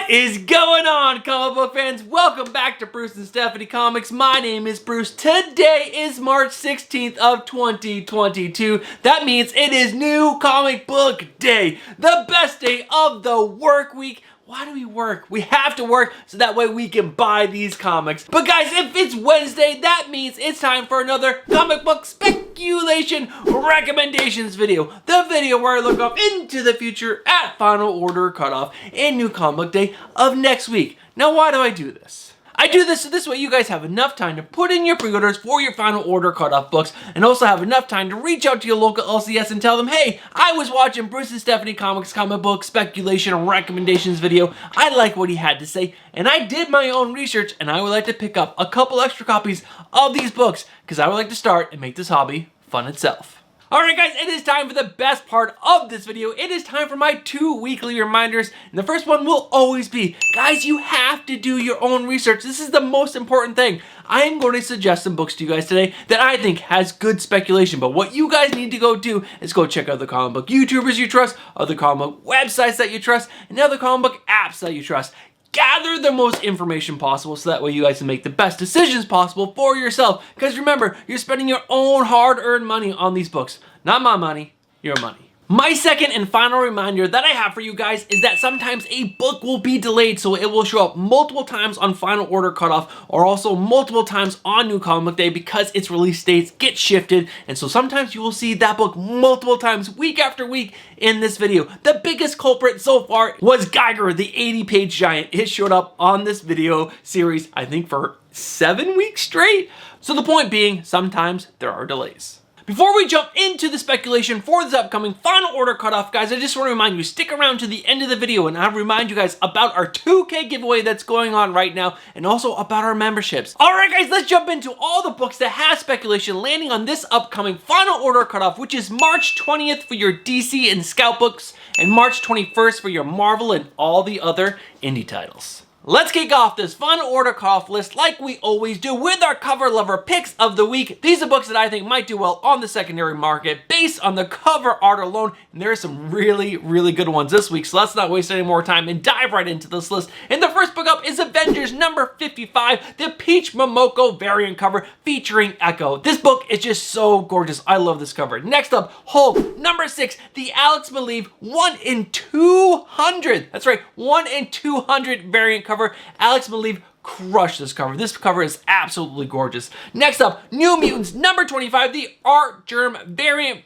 What is going on, comic book fans? Welcome back to Bruce and Stephanie Comics. My name is Bruce. Today is March 16th of 2022. That means it is New Comic Book Day, the best day of the work week. Why do we work? We have to work so that way we can buy these comics. But guys, if it's Wednesday, that means it's time for another comic book speculation recommendations video. The video where I look up into the future at final order cutoff and New Comic Book Day of next week. Now, why do I do this? I do this so this way you guys have enough time to put in your pre-orders for your final order cutoff books and also have enough time to reach out to your local LCS and tell them, hey, I was watching Bruce and Stephanie Comics comic book speculation and recommendations video. I like what he had to say and I did my own research and I would like to pick up a couple extra copies of these books because I would like to start and make this hobby fun itself. Alright guys, it is time for the best part of this video. It is time for my 2 weekly reminders. And the first one will always be, guys, you have to do your own research. This is the most important thing. I am going to suggest some books to you guys today that I think has good speculation. But what you guys need to go do is go check out the comic book YouTubers you trust, other comic book websites that you trust, and other comic book apps that you trust. Gather the most information possible so that way you guys can make the best decisions possible for yourself. Because remember, you're spending your own hard-earned money on these books. Not my money, your money. My second and final reminder that I have for you guys is that sometimes a book will be delayed, so it will show up multiple times on final order cutoff or also multiple times on New Comic Book Day because its release dates get shifted, and so sometimes you will see that book multiple times week after week in this video. The biggest culprit so far was Geiger, the 80-page giant. It showed up on this video series, I think, for 7 weeks straight. So the point being, sometimes there are delays. Before we jump into the speculation for this upcoming final order cutoff, guys, I just want to remind you, stick around to the end of the video and I'll remind you guys about our 2K giveaway that's going on right now and also about our memberships. Alright guys, let's jump into all the books that have speculation landing on this upcoming final order cutoff, which is March 20th for your DC and Scout books and March 21st for your Marvel and all the other indie titles. Let's kick off this final order cutoff list like we always do with our cover lover picks of the week. These are books that I think might do well on the secondary market based on the cover art alone, and there are some really good ones this week, so let's not waste any more time and dive right into this list. And the first book up is Avengers number 55, the Peach Momoko variant cover featuring Echo. This book is just so gorgeous. I love this cover. Next up, Hulk number 6, the Alex Maleev 1 in 200. That's right, 1 in 200 variant cover. Alex Maleev crushed this cover. This cover is absolutely gorgeous. Next up, New Mutants number 25, the Artgerm variant,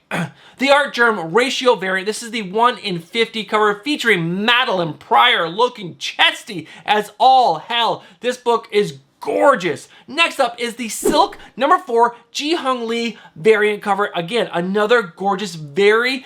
the Artgerm ratio variant. This is the 1 in 50 cover featuring Madeline Pryor looking chesty as all hell. This book is gorgeous. Next up is the Silk number 4 Ji Hung Lee variant cover. Again, another gorgeous, very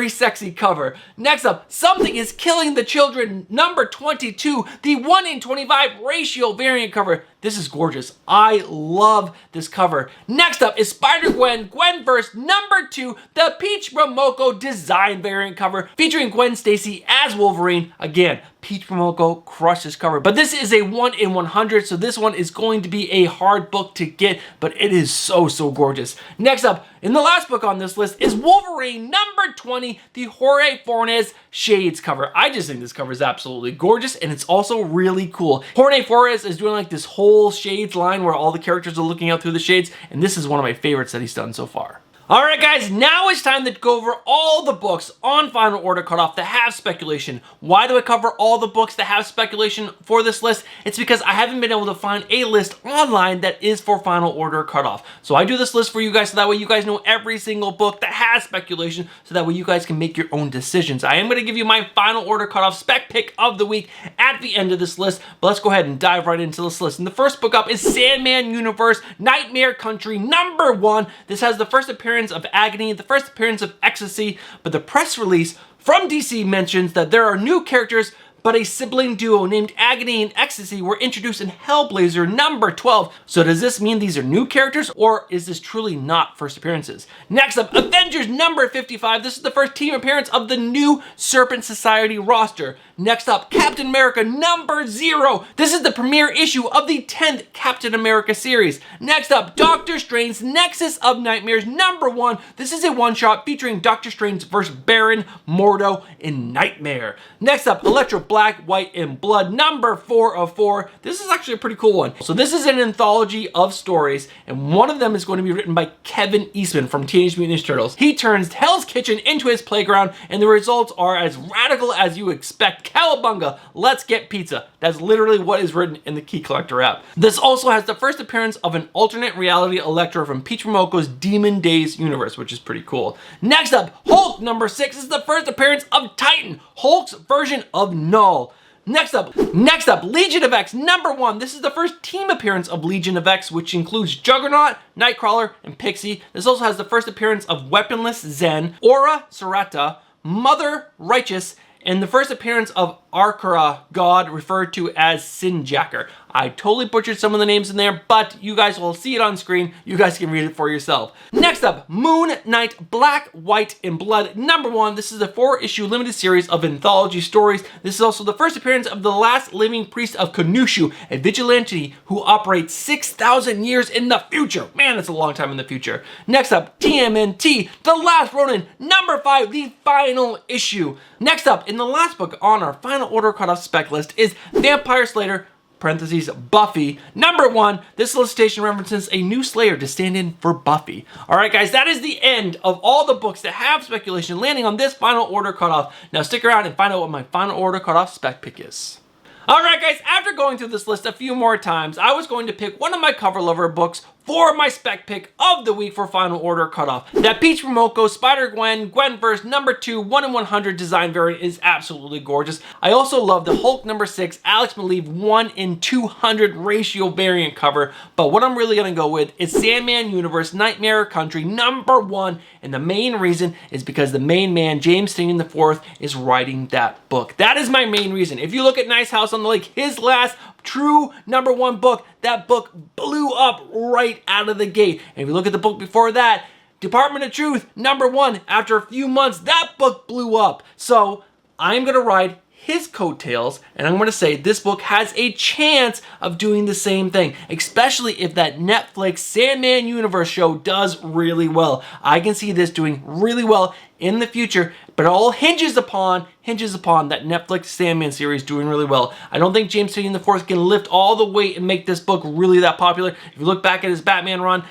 sexy cover. Next up, Something is Killing the Children number 22, the 1 in 25 ratio variant cover. This is gorgeous. I love this cover. Next up is Spider-Gwen Gwenverse number 2, the Peach Momoko design variant cover featuring Gwen Stacy as Wolverine. Again, Peach Momoko crushed this cover, but this is a 1 in 100, so this one is going to be a hard book to get, but it is so gorgeous. Next up, and the last book on this list is Wolverine number 20, the Jorge Fornes Shades cover. I just think this cover is absolutely gorgeous, and it's also really cool. Jorge Fornes is doing like this whole Shades line where all the characters are looking out through the shades, and this is one of my favorites that he's done so far. Alright guys, now it's time to go over all the books on final order cutoff that have speculation. Why do I cover all the books that have speculation for this list? It's because I haven't been able to find a list online that is for final order cutoff. So I do this list for you guys so that way you guys know every single book that has speculation so that way you guys can make your own decisions. I am going to give you my final order cutoff spec pick of the week at the end of this list, but let's go ahead and dive right into this list. And the first book up is Sandman Universe Nightmare Country number 1. This has the first appearance of Agony, the first appearance of Ecstasy, but the press release from DC mentions that there are new characters, but a sibling duo named Agony and Ecstasy were introduced in Hellblazer number 12. So does this mean these are new characters, or is this truly not first appearances? Next up, Avengers number 55. This is the first team appearance of the new Serpent Society roster. Next up, Captain America number 0. This is the premiere issue of the 10th Captain America series. Next up, Doctor Strange Nexus of Nightmares number 1. This is a one-shot featuring Doctor Strange vs. Baron Mordo in Nightmare. Next up, Electro Black, White, and Blood, number 4 of 4. This is actually a pretty cool one. So this is an anthology of stories, and one of them is going to be written by Kevin Eastman from Teenage Mutant Ninja Turtles. He turns Hell's Kitchen into his playground, and the results are as radical as you expect. Cowabunga, let's get pizza. That's literally what is written in the Key Collector app. This also has the first appearance of an alternate reality Electro from Peach Momoko's Demon Days universe, which is pretty cool. Next up, Hulk number 6 is the first appearance of Titan, Hulk's version of Null. Next up, Legion of X number 1. This is the first team appearance of Legion of X, which includes Juggernaut, Nightcrawler, and Pixie. This also has the first appearance of Weaponless Zen, Aura Sarata, Mother Righteous, and the first appearance of Arkara, god referred to as Sinjacker. I totally butchered some of the names in there, but you guys will see it on screen. You guys can read it for yourself. Next up, Moon Knight Black, White, and Blood number 1. This is a 4-issue limited series of anthology stories. This is also the first appearance of the last living priest of Khonshu, a vigilante who operates 6,000 years in the future. Man, that's a long time in the future. Next up, TMNT, The Last Ronin number 5, the final issue. Next up, in the last book on our final order cutoff spec list is Vampire Slayer parentheses Buffy number 1. This solicitation references a new Slayer to stand in for Buffy. Alright guys, that is the end of all the books that have speculation landing on this final order cutoff. Now stick around and find out what my final order cutoff spec pick is. Alright guys, after going through this list a few more times, I was going to pick one of my cover lover books for my spec pick of the week for final order cutoff. That Peach Momoko Spider-Gwen Gwenverse number 2 1 in 100 design variant is absolutely gorgeous. I also love the Hulk number 6 Alex Maleev 1 in 200 ratio variant cover, but what I'm really gonna go with is Sandman Universe Nightmare Country number 1, and the main reason is because the main man, James Tynion IV, is writing that book. That is my main reason. If you look at Nice House on the Lake, his last true number 1 book, that book blew up right out of the gate. And if you look at the book before that, Department of Truth number 1, after a few months, that book blew up. So I'm gonna ride his coattails, and I'm going to say this book has a chance of doing the same thing, especially if that Netflix Sandman Universe show does really well. I can see this doing really well in the future, but it all hinges upon that Netflix Sandman series doing really well. I don't think James Tynion IV can lift all the weight and make this book really that popular. If you look back at his Batman run,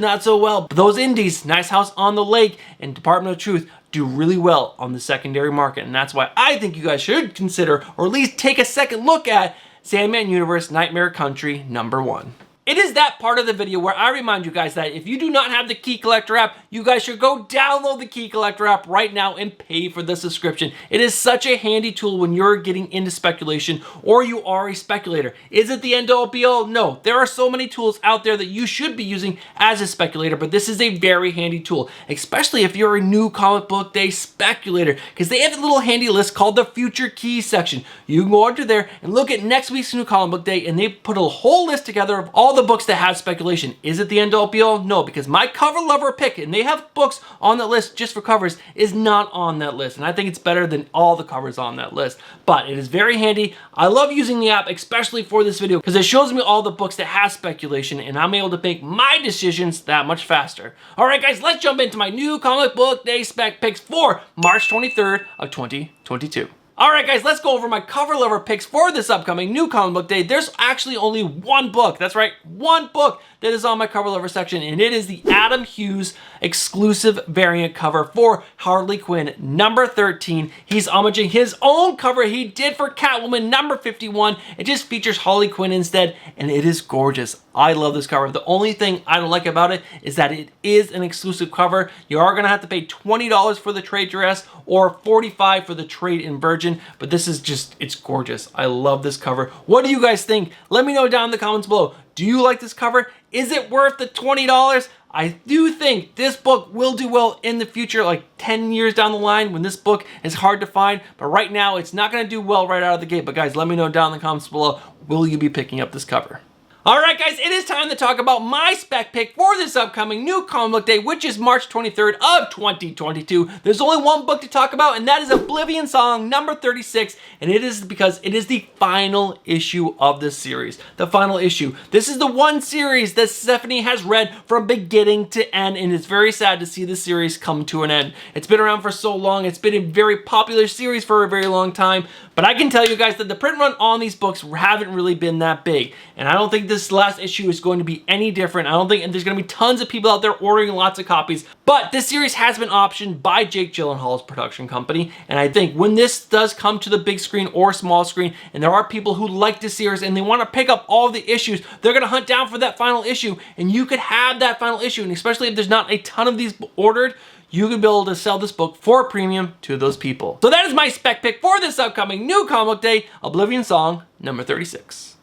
not so well. But those indies, Nice House on the Lake and Department of Truth, do really well on the secondary market, and that's why I think you guys should consider, or at least take a second look at, Sandman Universe Nightmare Country number 1. It is that part of the video where I remind you guys that if you do not have the Key Collector app, you guys should go download the Key Collector app right now and pay for the subscription. It is such a handy tool when you're getting into speculation or you are a speculator. Is it the end-all be-all? No. There are so many tools out there that you should be using as a speculator, but this is a very handy tool, especially if you're a new comic book day speculator, because they have a little handy list called the Future Keys section. You can go under there and look at next week's new comic book day, and they put a whole list together of all the books that have speculation. Is it the end-all be-all? No, because my cover lover pick, and they have books on that list just for covers, is not on that list, and I think it's better than all the covers on that list. But it is very handy. I love using the app, especially for this video, because it shows me all the books that have speculation, and I'm able to make my decisions that much faster. Alright guys, let's jump into my new comic book day spec picks for March 23rd of 2022. Alright guys, let's go over my cover lover picks for this upcoming new comic book day. There's actually only one book, that's right, one book that is on my cover lover section, and it is the Adam Hughes exclusive variant cover for Harley Quinn number 13. He's homaging his own cover he did for Catwoman number 51. It just features Harley Quinn instead, and it is gorgeous. I love this cover. The only thing I don't like about it is that it is an exclusive cover. You are gonna have to pay $20 for the trade dress or $45 for the trade in Virgin, but this is just, it's gorgeous. I love this cover. What do you guys think? Let me know down in the comments below. Do you like this cover? Is it worth the $20? I do think this book will do well in the future, like 10 years down the line when this book is hard to find, but right now it's not gonna do well right out of the gate. But guys, let me know down in the comments below, will you be picking up this cover? Alright guys, it is time to talk about my spec pick for this upcoming new comic book day, which is March 23rd of 2022. There's only one book to talk about, and that is Oblivion Song number 36, and it is because it is the final issue of the series. The final issue. This is the one series that Stephanie has read from beginning to end, and it's very sad to see the series come to an end. It's been around for so long, it's been a very popular series for a very long time, but I can tell you guys that the print run on these books haven't really been that big, and I don't think this last issue is going to be any different. I don't think there's going to be tons of people out there ordering lots of copies, but this series has been optioned by Jake Gyllenhaal's production company, and I think when this does come to the big screen or small screen, and there are people who like the series and they want to pick up all the issues, they're going to hunt down for that final issue, and you could have that final issue, and especially if there's not a ton of these ordered, you could be able to sell this book for a premium to those people. So that is my spec pick for this upcoming new comic book day, Oblivion Song number 36.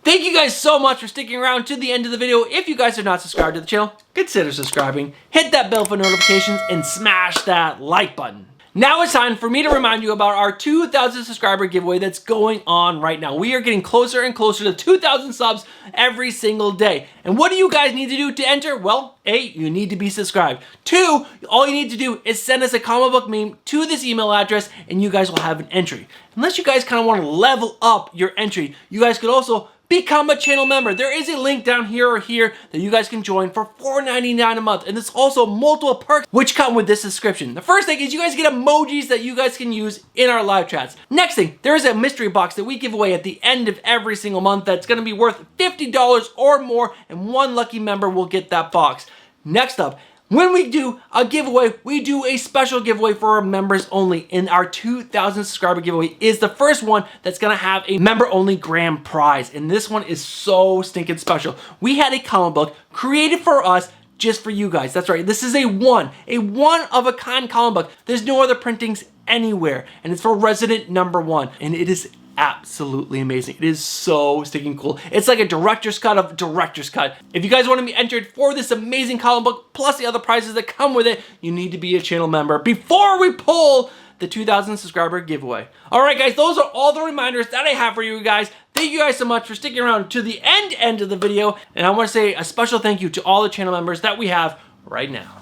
Thank you guys so much for sticking around to the end of the video. If you guys are not subscribed to the channel, consider subscribing, hit that bell for notifications, and smash that like button. Now it's time for me to remind you about our 2,000 subscriber giveaway that's going on right now. We are getting closer and closer to 2,000 subs every single day. And what do you guys need to do to enter? Well, A, you need to be subscribed. 2, all you need to do is send us a comic book meme to this email address and you guys will have an entry. Unless you guys kind of want to level up your entry, you guys could also become a channel member. There is a link down here or here that you guys can join for $4.99 a month. And there's also multiple perks which come with this subscription. The first thing is you guys get emojis that you guys can use in our live chats. Next thing, there is a mystery box that we give away at the end of every single month that's going to be worth $50 or more, and one lucky member will get that box. Next up, when we do a giveaway, we do a special giveaway for our members only, and our 2,000 subscriber giveaway is the first one that's gonna have a member only grand prize, and this one is so stinking special. We had a comic book created for us just for you guys. That's right, this is a one of a kind comic book. There's no other printings anywhere, and it's for Resident Number 1, and it is absolutely amazing. It is so stinking cool. It's like a director's cut of director's cut. If you guys want to be entered for this amazing comic book, plus the other prizes that come with it, you need to be a channel member before we pull the 2,000 subscriber giveaway. All right, guys, those are all the reminders that I have for you guys. Thank you guys so much for sticking around to the end of the video, and I want to say a special thank you to all the channel members that we have right now.